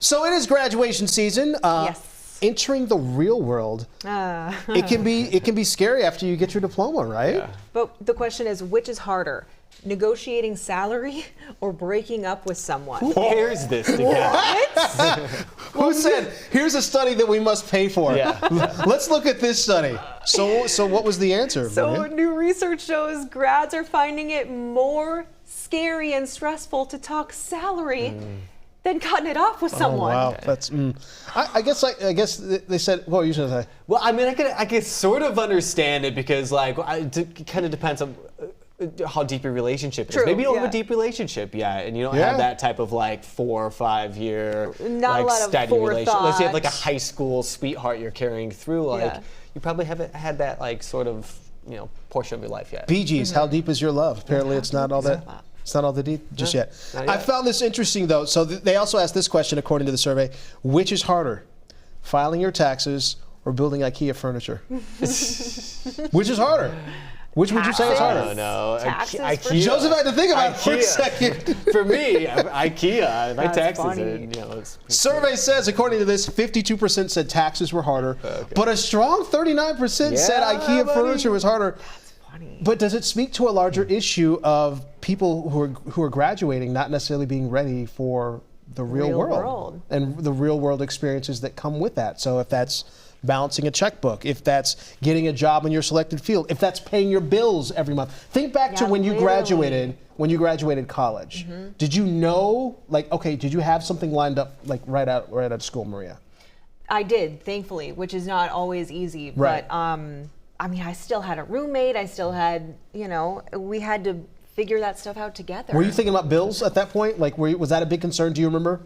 So it is graduation season. Yes. Entering the real world, it can be scary after you get your diploma, right? Yeah. But the question is, which is harder, negotiating salary or breaking up with someone? Who pairs this together? Who said, here's a study that we must pay for? Yeah. Let's look at this study. So what was the answer? So Maria? new research shows grads are finding it more scary and stressful to talk salary than cutting it off with someone. Oh, wow, that's. I guess they said. What were you going to say? Well, I mean, I can sort of understand it because, like, it kind of depends on how deep your relationship is. True, Maybe you don't have yeah. a deep relationship yet, and you don't Yeah. have that type of like 4 or 5 year Not a like lot of steady relationship. Let's say you have like a forethought. high school sweetheart you're carrying through. Like, Yeah. you probably haven't had that like sort of portion of your life yet. Bee Gees, how deep is your love? Apparently, it's not all that. It's not all that deep just yet. not I yet. found this interesting though. So they also asked this question according to the survey: which is harder, filing your taxes or building IKEA furniture? Which is harder? Which would you say is Taxes. I harder? don't know. Taxes for IKEA. Joseph had to think about it for a IKEA. second. For me, IKEA. My That's taxes funny. are, it's pretty Survey says, according to this, 52% said taxes were harder, but a strong 39% said Yeah, IKEA buddy. furniture was harder. Funny. But does it speak to a larger issue of people who are graduating not necessarily being ready for the real world and the real world experiences that come with that? So if that's balancing a checkbook, if that's getting a job in your selected field, if that's paying your bills every month. Think back to Yeah, when you literally. graduated college. Did you know, like, okay, did you have something lined up like right out of school, Maria? I did, thankfully, which is not always easy. Right. But I mean, I still had a roommate. I still had, we had to figure that stuff out together. Were you thinking about bills at that point? Like, was that a big concern? Do you remember?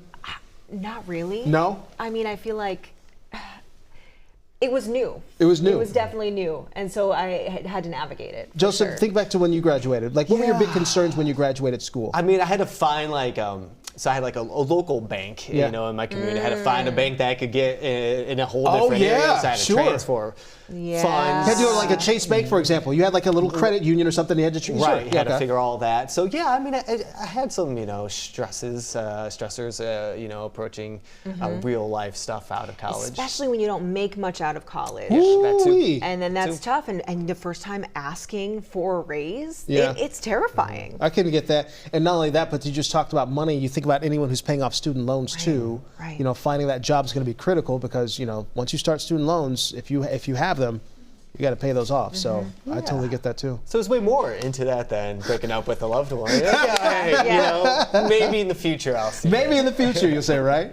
Not really. No? I mean, I feel like it was new. It was new. It was definitely new, and so I had to navigate it. for Joseph, sure. think back to when you graduated. Like, what were your big concerns when you graduated school? I mean, I had to find like, so I had like a local bank, Yeah. in my community. I had to find a bank that I could get in a whole Oh, different yeah, area. So I had to sure. transfer Yeah. funds. You had to go to like a Chase Bank, for example. You had like a little credit union or something. You had to Right, Sure. had to okay. figure all that. So yeah, I mean, I had some, stressors, approaching real life stuff out of college. Especially when you don't make much out of college. that too. Ooh-wee. And then that's Too. tough. And the first time asking for a raise, Yeah. it's terrifying. I couldn't get that. And not only that, but you just talked about money. You think about anyone who's paying off student loans too. right. Finding that job is going to be critical because, once you start student loans, if you have them, you got to pay those off. So I totally get that too. So there's way more into that than breaking up with a loved one. Okay, maybe in the future I'll see. Maybe in the future, you'll say, right?